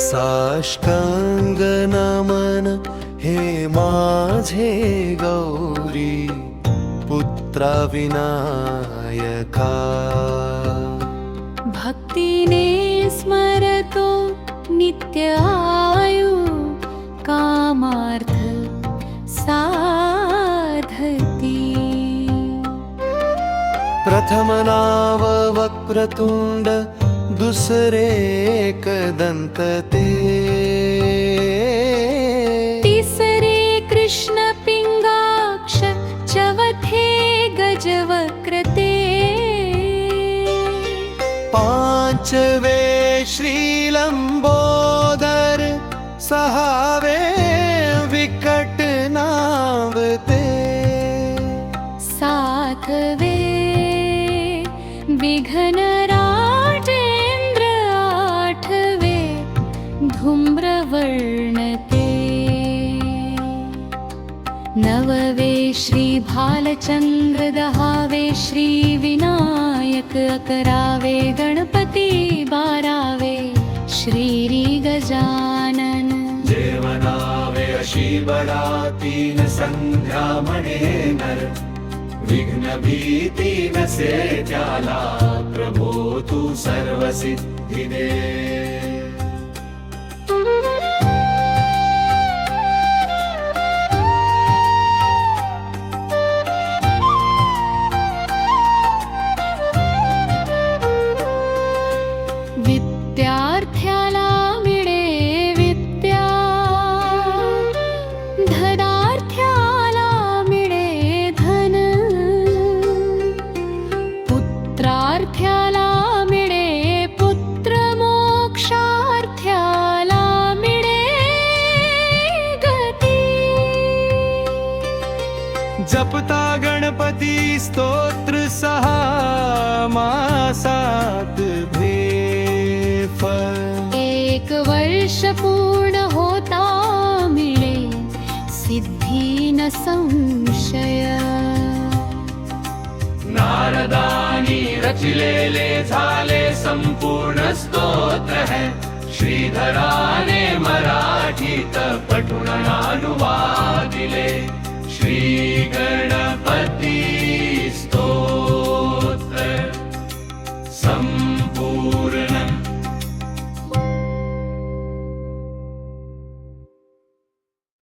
साष्टांग नमन हे माझे गौरी पुत्रा विनायका। भक्तीने स्मरतो नित्य आयु कामार्थ साधती। प्रथम नाव वक्रतुंड दुसरे एकदंत ते। तिसरे कृष्ण पिंगाक्ष चवथे गजवक्रते। पांचवे श्रीलंबोदर सहावे विकट नाव ते। सातवे विघ्न राजेंद्र। आठवे धूम्रवर्ण ते। नववे श्री भालचंद्र। दहावे श्री विनायक। अकरावे गणपती। बारावे श्री गजानन। जेवणावे अशी बडा तीन संध्या म्हणे नर। विघ्न भीती नसे त्याला प्रभो तू सर्व सिद्धी दे। विद्यार्थ्याला मिळे विद्या। धनार्थ्याला मिळे धन। पुत्रार्थ्याला मिळे पुत्र। मोक्षार्थ्याला मिळे गती। जपता गणपती स्तोत्र सहा मासात भेफल। 1 वर्ष पूर्ण होता मिळे सिद्धी न संशय। नारदानी रचिलेले झाले संपूर्ण स्तोत्र है। श्रीधराने मराठीत पठुन अनुवादिले श्री गणपती स्तोत्र।